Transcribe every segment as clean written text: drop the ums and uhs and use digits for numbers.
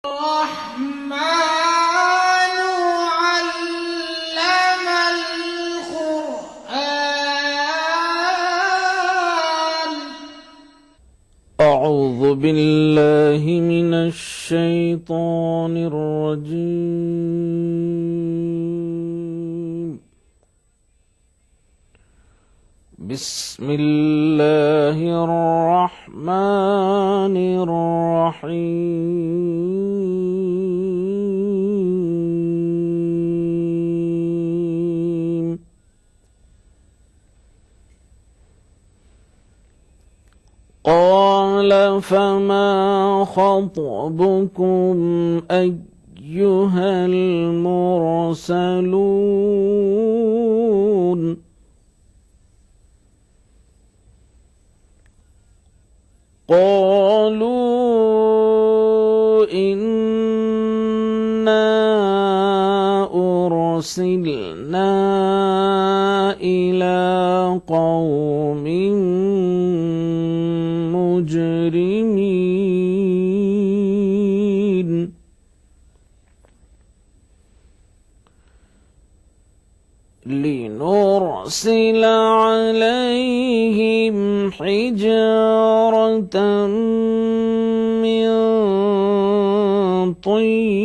الرحمن علم القرآن. أعوذ بالله من الشيطان الرجيم. بسم الله الرحمن الرحيم. قال فما خطبكم أيها المرسلون. قالوا إنا أرسلنا إلى قوم مجرمين لنرسل عليهم حجارة من طين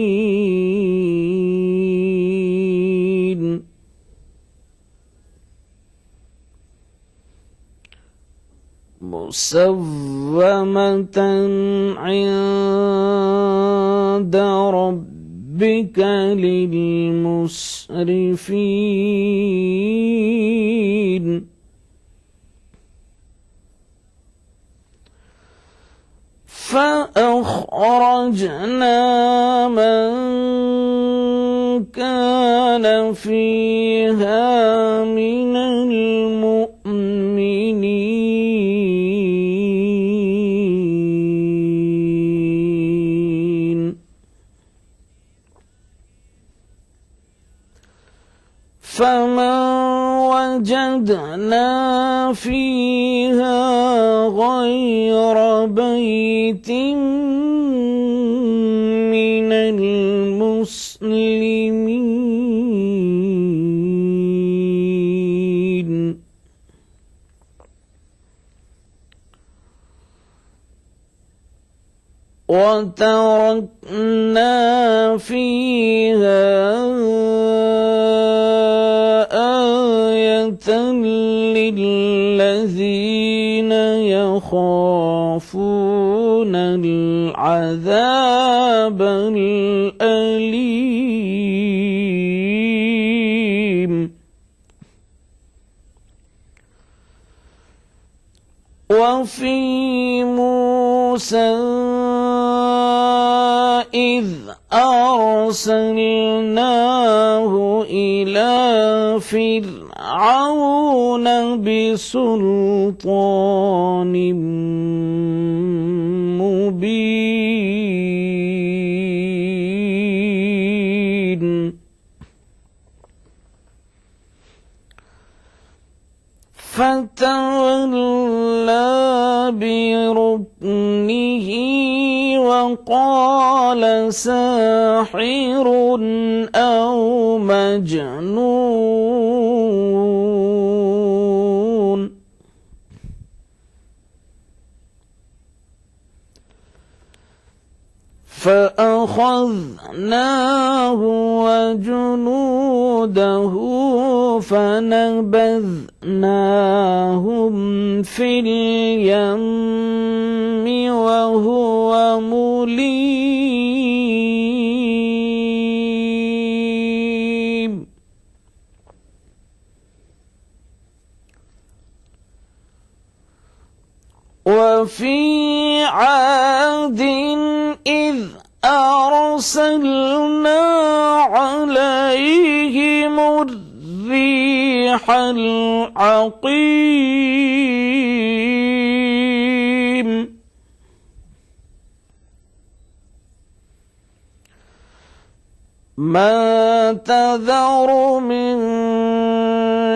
مسومة عند ربك للمسرفين. فأخرجنا من كان فيها من المؤمنين. فما وجدنا فيها غير بيت من المسلمين. وتركنا فيها آية للذين يخافون العذاب الأليم. وفي موسى إذ أرسلناه إلى فرعون بسلطان مبين. فتولى بركنه وقال ساحر أو مجنون. فأخذناه وجنوده فنبذناهم في اليم وهو مليم. وفي عاد إذ أرسلنا عليهم الريح العقيم. ما تذر من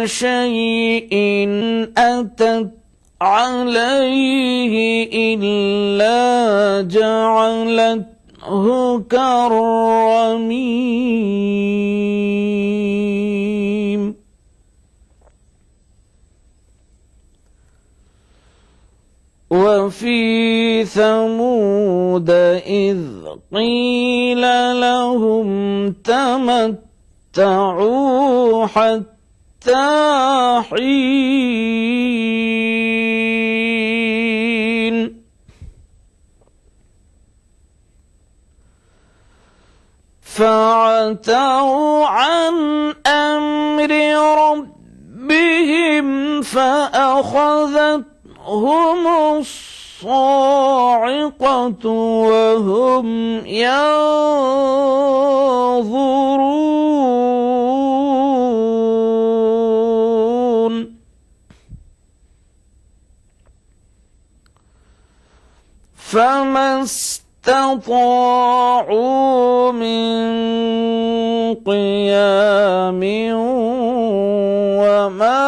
شيء أتت عليه إلا جعلته كالرميم وفي ثمود إذ قيل لهم تمتعوا حتى حين فعتوا عن أمر ربهم فأخذتهم الصاعقة وهم ينظرون فما استطاعوا من قيام وما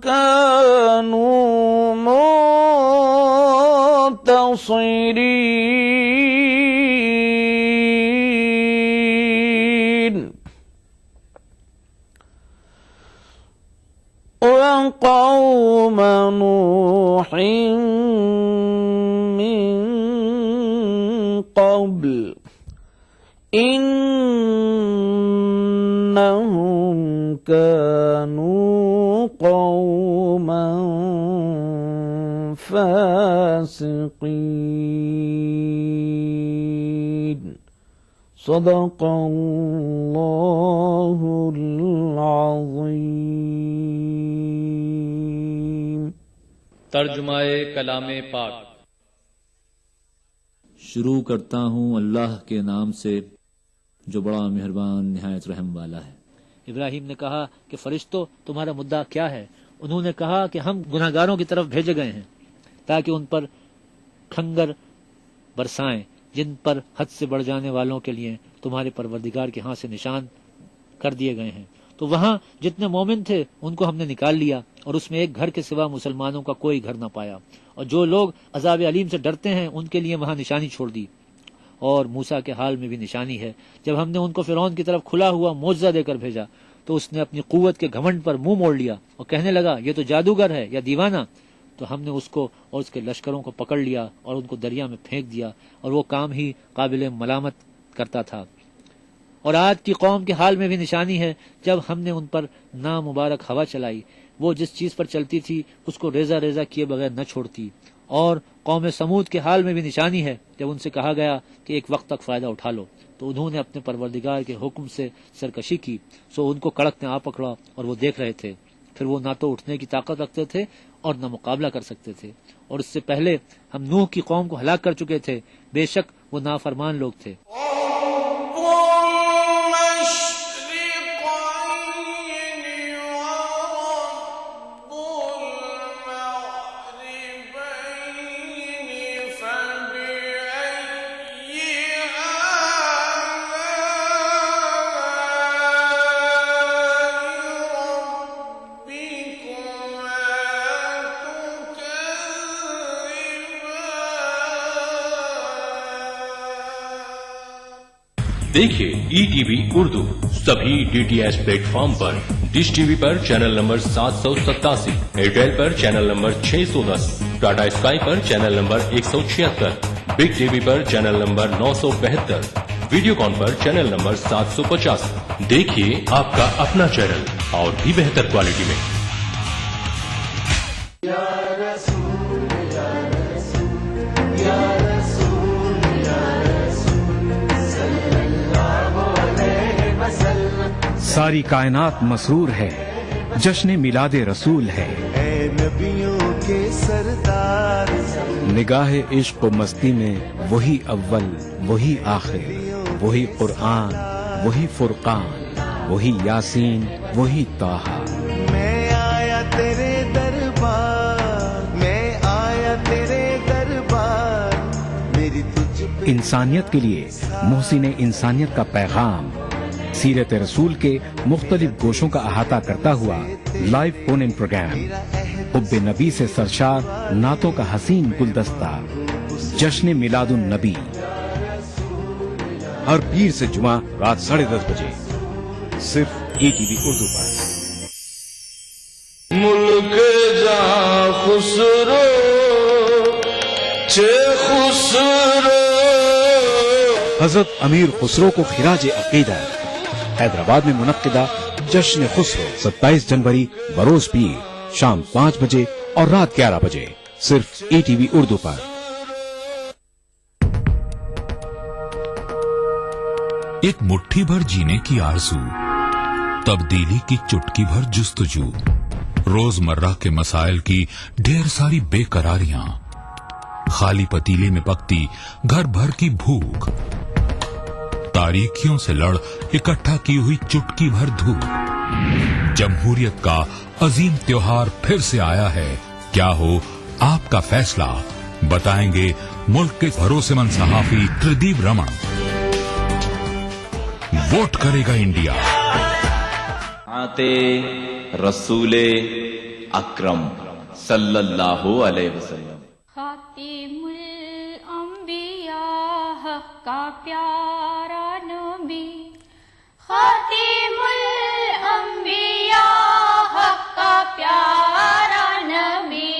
كانوا منتصرين وقوم نوح من قبل إنهم كانوا قوما فاسقين صدق اللہ العظیم۔ ترجمہ کلام پاک۔ شروع کرتا ہوں اللہ کے نام سے جو بڑا مہربان نہایت رحم والا ہے۔ ابراہیم نے کہا کہ فرشتوں تمہارا مدعا کیا ہے؟ انہوں نے کہا کہ ہم گناہگاروں کی طرف بھیجے گئے ہیں تاکہ ان پر کھنگر برسائیں جن پر حد سے بڑھ جانے والوں کے لیے تمہارے پروردگار کے ہاں سے نشان کر دیے گئے ہیں۔ تو وہاں جتنے مومن تھے ان کو ہم نے نکال لیا اور اس میں ایک گھر کے سوا مسلمانوں کا کوئی گھر نہ پایا، اور جو لوگ عذاب علیم سے ڈرتے ہیں ان کے لیے وہاں نشانی چھوڑ دی۔ اور موسیٰ کے حال میں بھی نشانی ہے، جب ہم نے ان کو فرعون کی طرف کھلا ہوا معجزہ دے کر بھیجا تو اس نے اپنی قوت کے گھمنڈ پر منہ موڑ لیا اور کہنے لگا یہ تو جادوگر ہے یا دیوانہ۔ تو ہم نے اس کو اور اس کے لشکروں کو پکڑ لیا اور ان کو دریا میں پھینک دیا، اور وہ کام ہی قابل ملامت کرتا تھا۔ اور عاد کی قوم کے حال میں بھی نشانی ہے، جب ہم نے ان پر نامبارک ہوا چلائی، وہ جس چیز پر چلتی تھی اس کو ریزہ ریزہ کیے بغیر نہ چھوڑتی۔ اور قوم سمود کے حال میں بھی نشانی ہے، جب ان سے کہا گیا کہ ایک وقت تک فائدہ اٹھا لو تو انہوں نے اپنے پروردگار کے حکم سے سرکشی کی، سو ان کو کڑک نے آ پکڑا اور وہ دیکھ رہے تھے، پھر وہ نہ تو اٹھنے کی طاقت رکھتے تھے اور نہ مقابلہ کر سکتے تھے۔ اور اس سے پہلے ہم نوح کی قوم کو ہلاک کر چکے تھے، بے شک وہ نافرمان لوگ تھے۔ دیکھیے ای ٹی وی اردو سبھی D T H platform پر، ڈش ٹی وی پر چینل نمبر 787، ایئرٹیل پر چینل نمبر 610، ٹاٹا اسکائی پر channel number 176، big T V پر چینل نمبر 972، ویڈیو کان پر چینل نمبر 750۔ دیکھیے آپ کا اپنا چینل اور بھی بہتر کوالٹی میں۔ ساری کائنات مسرور ہے، جشن میلاد رسول ہے، اے نبیوں کے سردار، نگاہ عشق و مستی میں وہی اول وہی آخر، وہی قرآن وہی فرقان، وہی یاسین وہی طٰہٰ۔ میں آیا تیرے دربار، میں آیا تیرے دربار، میری تجھ پہ انسانیت کے لیے محسن انسانیت کا پیغام، سیرت رسول کے مختلف گوشوں کا احاطہ کرتا ہوا لائیو فون ان پروگرام، حب نبی سے سرشار نعتوں کا حسین گلدستہ، جشن میلاد النبی، हर पीर से जुमा रात 10:30 बजे सिर्फ ETV उर्दू पर। मुल्क जा खुसरो चे खुसरो। हजरत अमीर खुसरो को खिराज अकीदत हैदराबाद में मुनक्किदा जश्न खुसरो 27 जनवरी बरोज पीर शाम 5 बजे और रात 11 बजे सिर्फ ETV उर्दू पर। एक मुट्ठी भर जीने की आरज़ू, तब्दीली की चुटकी भर जुस्तजू, रोजमर्रा के मसाइल की ढेर सारी बेकरारियां, खाली पतीले में पकती घर भर की भूख, तारीखियों से लड़ इकट्ठा की हुई चुटकी भर धूप। जमहूरियत का अजीम त्योहार फिर से आया है, क्या हो आपका फैसला, बताएंगे मुल्क के भरोसेमंद सहाफी त्रिदीप रमन। वोट करेगा इंडिया। आते रसूले अकरम सल्लल्लाहु अलैहि वसल्लम। खातिमुल अंबिया हक का प्यारा नबी, खातिमुल अंबिया हक का प्यारा नबी,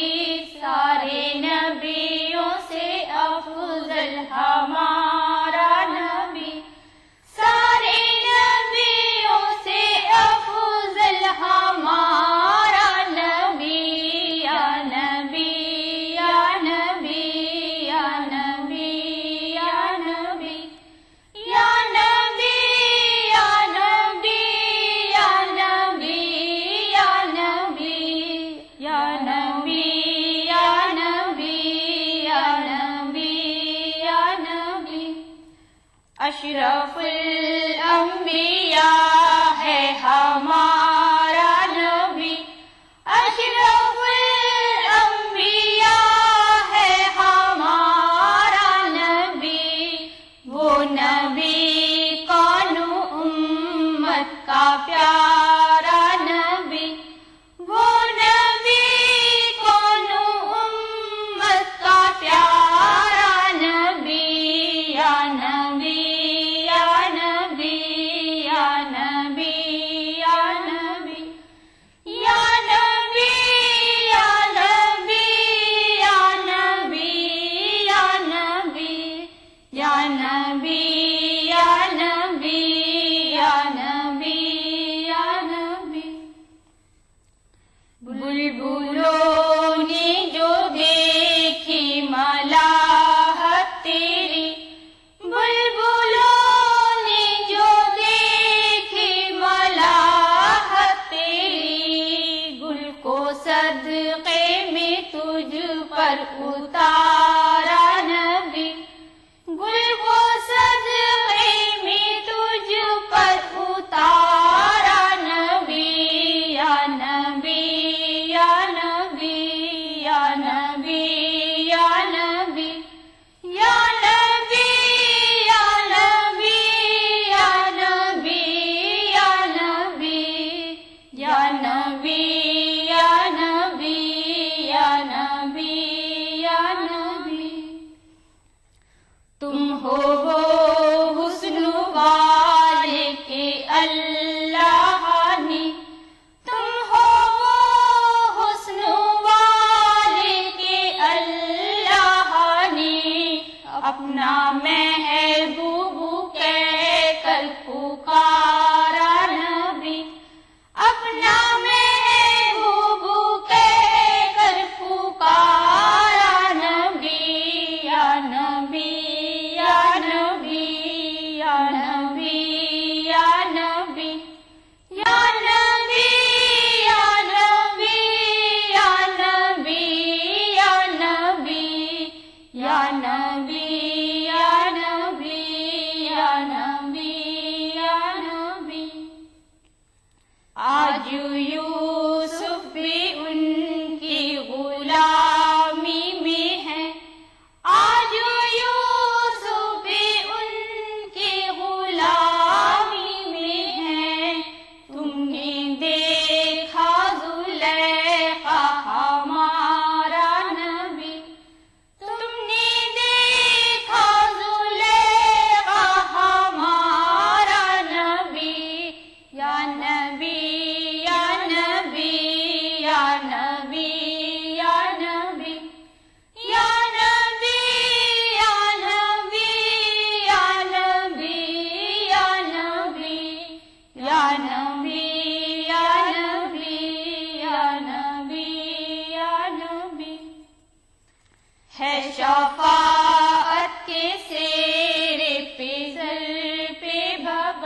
सारे नबियों से अफजल हमारा नबी, सारे नबियों से अफजल हमारा नबी, या नबी या नबी या नबी या नबी या नबी या नबी या नबी या नबी या नबी या नबी या नबी या नबी। अशरफुल अंबिया है हमारा नबी, अशरफुल अंबिया है हमारा नबी, वो नबी कौनो उम्मत का प्यारा नबी, वो नबी कौनो उम्मत का प्यारा नबी, या नबी या नबी या नबी या नबी या नबी या नबी या नबी या नबी या नबी या नबी या नबी या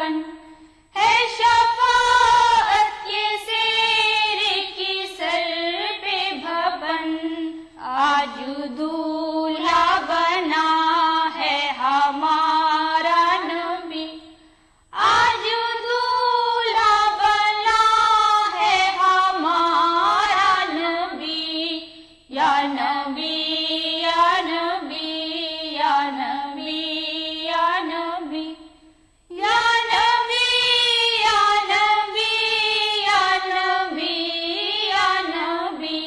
भवन है शफाअत के सेरे की सर पे भवन आज दूल्हा बना है हमारा नबी आज दूल्हा बना है हमारा नबी या नबी या नबी या नबी या नबी या नबी या नबी या नबी या नबी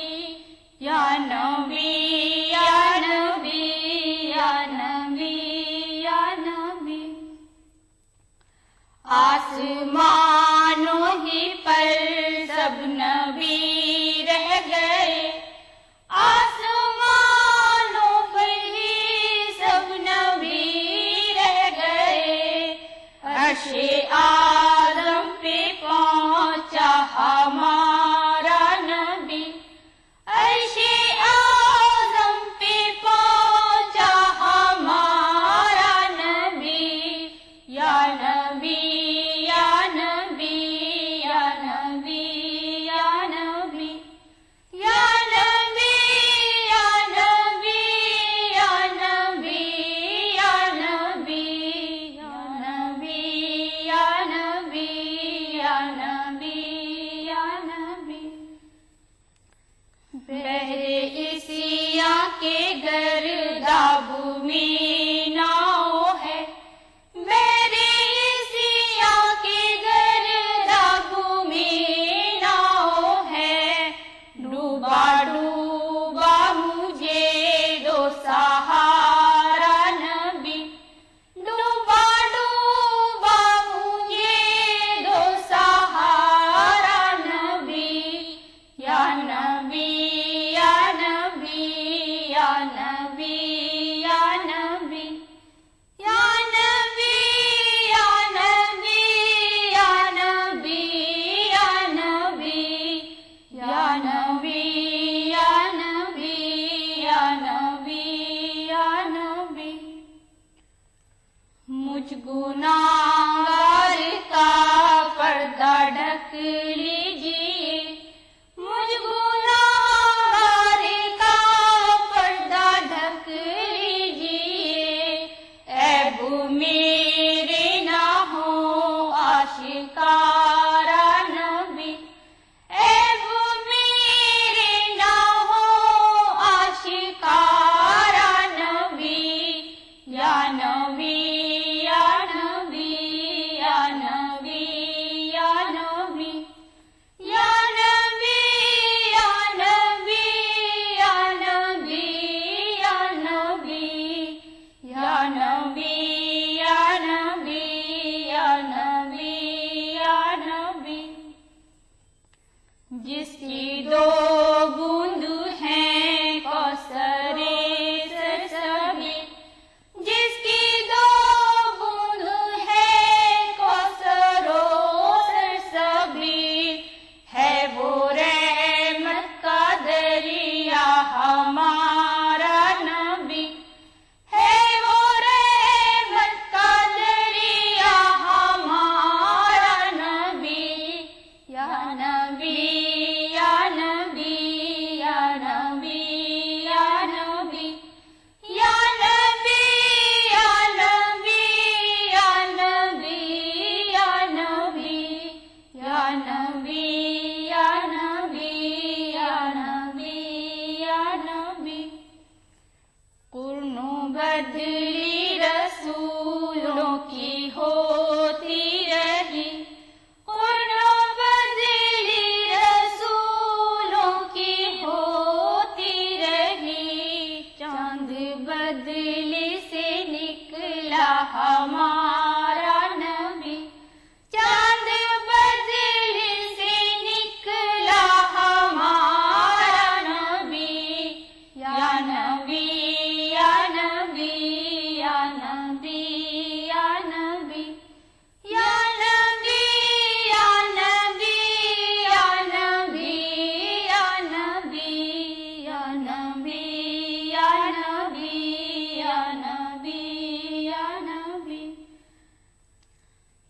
या नबी या नबी या नबी या नबी आसमानों ही पर सब नबी रह गए आसमानों पर ही सब नबी रह गए अर्शे आदम पे पहुंचा हमारा नबी अर्शे आदम पे पहुंचा हमारा नबी या नबी या नबी या नबी या नबी या नबी या नबी या नबी या नबी या नबी या नबी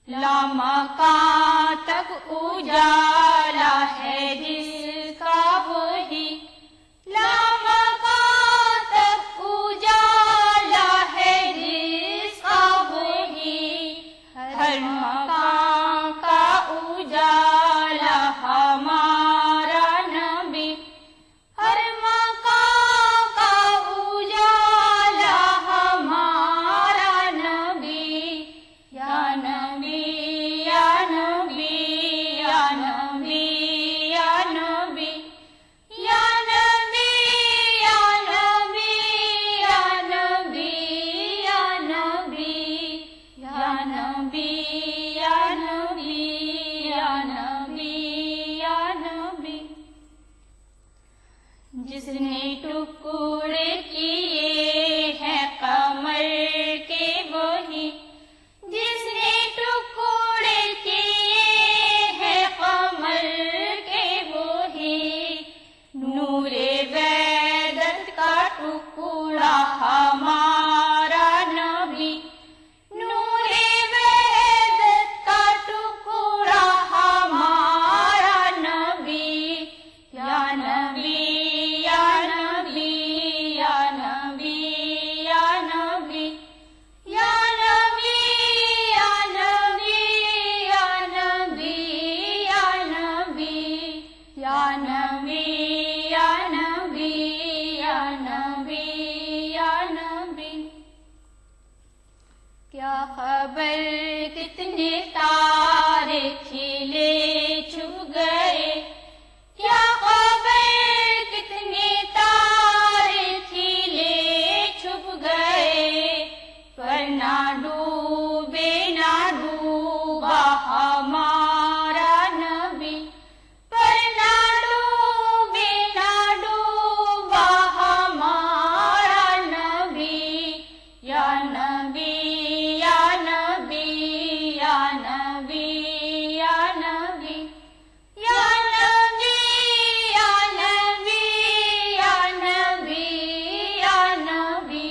लामकां तक उजाला है जिसका वही, लामकां तक उजाला है जिसका वही, हर मकां का उजाला हमारा नबी, हर मकां का उजाला हमारा नबी, या नबी या नबी या नबी या नबी या नबी या नबी या नबी या नबी या नबी या नबी या नबी या नबी, जिसने टुकड़े किए हैं कमर के वही, जिसने टुकड़े किए हैं कमर के वही, नूरे वैदत का टुकड़ा हमारा नबी, नूरे वैदत का टुकड़ा हमारा नबी, या नबी या नबी या नबी या नबी या नबी या नबी या नबी या नबी या नबी या नबी या नबी या नबी, क्या खबर कितने तारे खिले छुप गए, क्या खबर कितने तारे खिले छुप गए, पर ना डूबे ना डूबा हमारा नबी, पर ना डूबे ना डूबा हमारा नबी, या नबी या नबी या नबी या नबी या नबी या नबी या नबी या नबी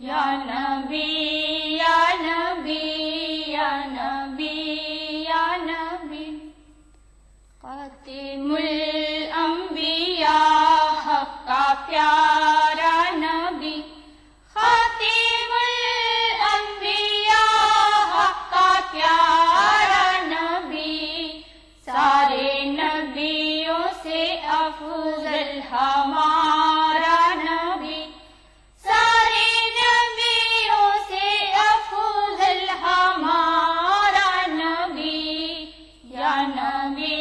या नबी या नबी या नबी या नबी, खातिमुल अंबिया हक का प्यारा नबी, खातिमुल अंबिया हक का प्यारा नबी, सारे नबियों से अफजल हमारा नबी, सारे नबियों से अफजल हमारा नबी, या नबी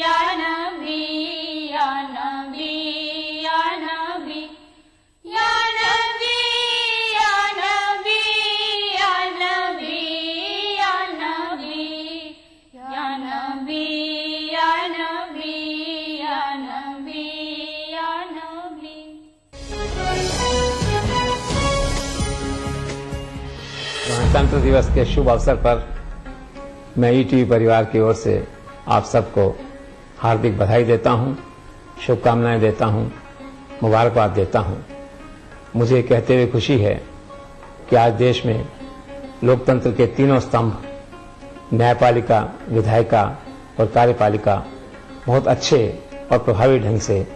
या नबी या नबी या नबी या नबी या नबी या नबी या नबी या नबी या नबी या नबी या नबी। गणतंत्र दिवस के शुभ अवसर पर मैं ईटीवी परिवार की ओर से आप सबको हार्दिक बधाई देता हूं, शुभकामनाएं देता हूं, मुबारकबाद देता हूं। मुझे कहते हुए खुशी है कि आज देश में लोकतंत्र के तीनों स्तंभ न्यायपालिका, विधायिका और कार्यपालिका बहुत अच्छे और प्रभावी ढंग से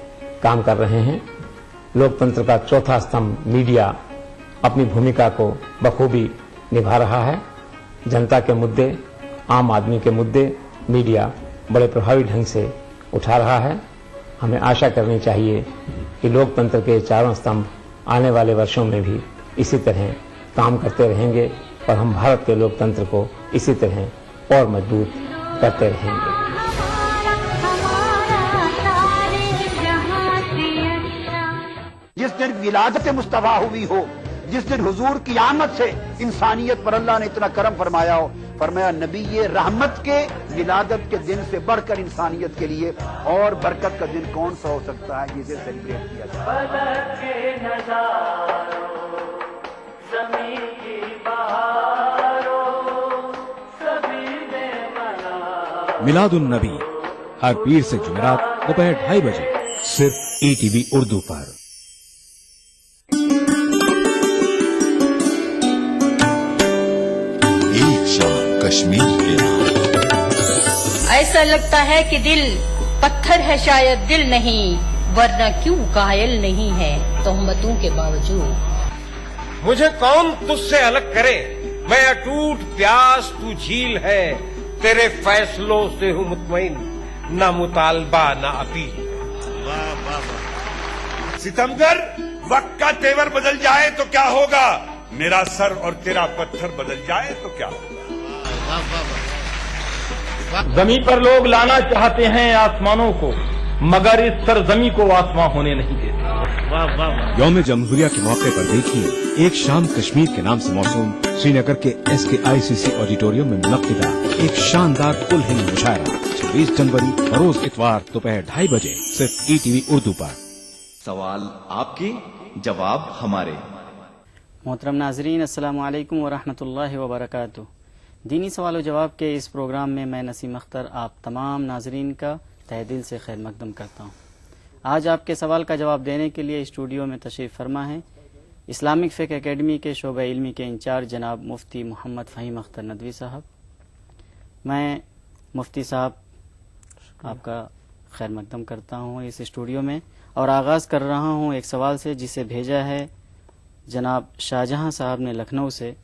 काम कर रहे हैं। लोकतंत्र का चौथा स्तंभ मीडिया अपनी भूमिका को बखूबी निभा रहा है। जनता के मुद्दे, आम आदमी के मुद्दे मीडिया बड़े प्रभावी ढंग से उठा रहा है। हमें आशा करनी चाहिए कि लोकतंत्र के चारों स्तंभ आने वाले वर्षों में भी इसी तरह काम करते रहेंगे और हम भारत के लोकतंत्र को इसी तरह और मजबूत करते रहेंगे। जिस दिन विलादत मुस्तफा हुई हो, जिस दिन हुजूर की आमद से इंसानियत पर अल्लाह ने इतना करम फरमाया हो, फरमाया नबी ये रहमत के विलादत के दिन से बढ़कर इंसानियत के लिए और बरकत का दिन कौन सा हो सकता है जिसे सेलिब्रेट किया जाए। मिलादुन नबी हर पीर से जुमेरात दोपहर 2:30 बजे सिर्फ ईटीवी उर्दू पर। एक शाम कश्मीर के नाम। ऐसा लगता है कि दिल पत्थर है, शायद दिल नहीं, वरना क्यों घायल नहीं है तोहमतों के बावजूद। मुझे कौन तुझसे अलग करे, मैं अटूट प्यास तू झील है, तेरे फैसलों से हूँ मुतमईन, ना मुतालबा ना अपील। वाह वाह वाह। सितमगर, वक्त का तेवर बदल जाए तो क्या होगा, मेरा सर और तेरा पत्थर बदल जाए तो क्या होगा। जमीन पर लोग लाना चाहते हैं आसमानों को, मगर इस सरजमी को आसमां होने नहीं देते। यौम जमहूरिया के मौके पर देखिए एक शाम कश्मीर के नाम से मौसूम श्रीनगर के SKICC ऑडिटोरियम में मुनक्किदा एक शानदार उल हिंद मुशायरा 26 जनवरी रोज इतवार दोपहर 2:30 बजे सिर्फ ETV उर्दू पर। सवाल आपके, जवाब हमारे। मोहतरम नाजरीन, अस्सलाम वालेकुम व रहमतुल्लाहि व बरकातुहू। दीनी सवाल जवाब के इस प्रोग्राम में मैं नसीम अख्तर आप तमाम नाजरीन का तहे दिल से खैर मकदम करता हूँ। आज आपके सवाल का जवाब देने के लिए स्टूडियो में तशरीफ़ फरमा है इस्लामिक फ़िक़्ह एकेडमी के शोबे इल्मी के इंचार्ज जनाब मुफ्ती मोहम्मद फ़हीम अख्तर नदवी साहब। मैं मुफ्ती साहब आपका खैर मकदम करता हूँ इस स्टूडियो में, और आगाज़ कर रहा हूँ एक सवाल से जिसे भेजा है जनाब शाहजहां साहब ने लखनऊ से।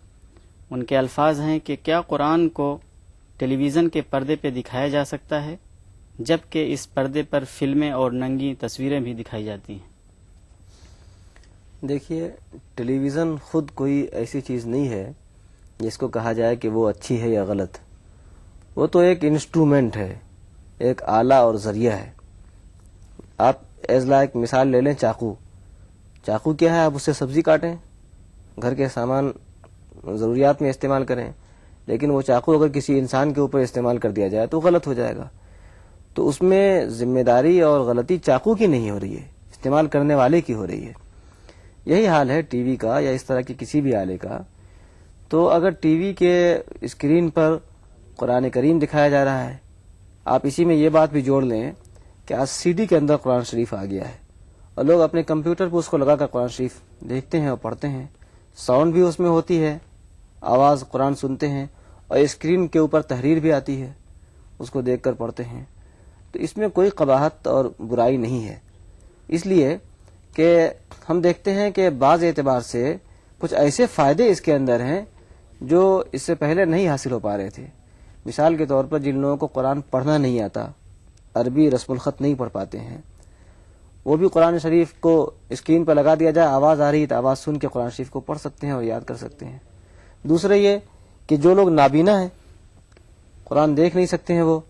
उनके अल्फाज हैं कि क्या कुरान को टेलीविज़न के पर्दे पे दिखाया जा सकता है, जबकि इस पर्दे पर फिल्में और नंगी तस्वीरें भी दिखाई जाती हैं। देखिए, टेलीविज़न खुद कोई ऐसी चीज़ नहीं है जिसको कहा जाए कि वो अच्छी है या गलत। वो तो एक इंस्ट्रूमेंट है, एक आला और ज़रिया है। आप एज लाइक मिसाल ले लें चाकू। चाकू क्या है, आप उससे सब्ज़ी काटें, घर के सामान ज़रूरियात में इस्तेमाल करें, लेकिन वो चाकू अगर किसी इंसान के ऊपर इस्तेमाल कर दिया जाए तो गलत हो जाएगा। तो उसमें जिम्मेदारी और गलती चाकू की नहीं हो रही है, इस्तेमाल करने वाले की हो रही है। यही हाल है टीवी का या इस तरह के किसी भी आले का। तो अगर टीवी के स्क्रीन पर कुरान करीम दिखाया जा रहा है, आप इसी में ये बात भी जोड़ लें कि आज CD के अंदर कुरान शरीफ आ गया है और लोग अपने कंप्यूटर पर उसको लगाकर कुरान शरीफ देखते हैं और पढ़ते हैं। साउंड भी उसमें होती है, आवाज़ कुरान सुनते हैं, और स्क्रीन के ऊपर तहरीर भी आती है, उसको देखकर पढ़ते हैं। तो इसमें कोई कबाहत और बुराई नहीं है, इसलिए कि हम देखते हैं कि बाज़ एतबार से कुछ ऐसे फ़ायदे इसके अंदर हैं जो इससे पहले नहीं हासिल हो पा रहे थे। मिसाल के तौर पर जिन लोगों को कुरान पढ़ना नहीं आता, अरबी रस्मुल ख़त नहीं पढ़ पाते हैं, वो भी कुरान शरीफ को स्क्रीन पर लगा दिया जाए, आवाज़ आ रही है तो आवाज़ सुन के कुरान शरीफ को पढ़ सकते हैं और याद कर सकते हैं। दूसरा ये कि जो लोग नाबीना हैं, कुरान देख नहीं सकते हैं, वो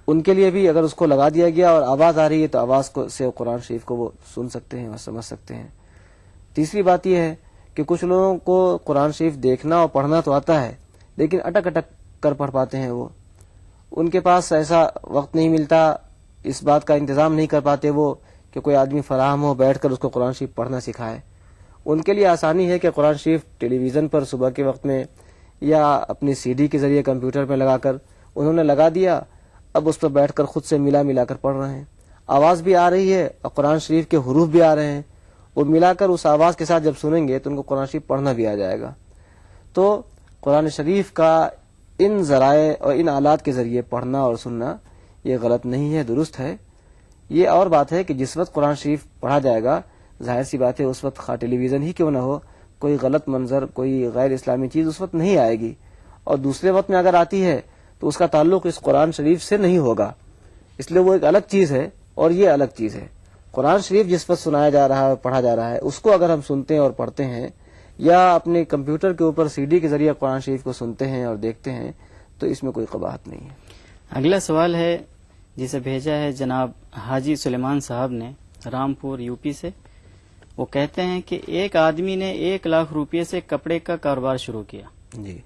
उनके लिए भी अगर उसको लगा दिया गया और आवाज़ आ रही है तो आवाज़ को से कुरान शरीफ को वो सुन सकते हैं और समझ सकते हैं। तीसरी बात यह है कि कुछ लोगों को कुरान शरीफ देखना और पढ़ना तो आता है, लेकिन अटक अटक कर पढ़ पाते हैं। वो उनके पास ऐसा वक्त नहीं मिलता, इस बात का इंतज़ाम नहीं कर पाते वो कि कोई आदमी फराहम हो बैठकर उसको कुरान शरीफ पढ़ना सिखाए। उनके लिए आसानी है कि कुरान शरीफ टेलीविज़न पर सुबह के वक्त में या अपनी CD के ज़रिए कंप्यूटर पर लगाकर उन्होंने लगा दिया, अब उस पर बैठकर खुद से मिला कर पढ़ रहे हैं। आवाज़ भी आ रही है और कुरान शरीफ के हुरूफ भी आ रहे हैं, वो मिलाकर उस आवाज़ के साथ जब सुनेंगे तो उनको कुरान शरीफ पढ़ना भी आ जाएगा। तो कुरान शरीफ का इन ज़राए और इन आलात के ज़रिए पढ़ना और सुनना ये गलत नहीं है, दुरुस्त है। ये और बात है कि जिस वक्त कुरान शरीफ पढ़ा जाएगा, जाहिर सी बात है उस वक्त खा टेलीविज़न ही क्यों ना हो, कोई गलत मंजर, कोई गैर इस्लामी चीज़ उस वक्त नहीं आएगी, और दूसरे वक्त में अगर आती है तो उसका ताल्लुक इस कुरान शरीफ से नहीं होगा, इसलिए वो एक अलग चीज़ है और ये अलग चीज़ है। कुरान शरीफ जिस वक्त सुनाया जा रहा है, पढ़ा जा रहा है, उसको अगर हम सुनते हैं और पढ़ते हैं या अपने कंप्यूटर के ऊपर CD के ज़रिए कुरान शरीफ को सुनते हैं और देखते हैं, तो इसमें कोई कबाहत नहीं है। अगला सवाल है जिसे भेजा है जनाब हाजी सुलेमान साहब ने रामपुर UP से। वो कहते हैं कि एक आदमी ने 1 लाख रुपये से कपड़े का कारोबार शुरू किया जी।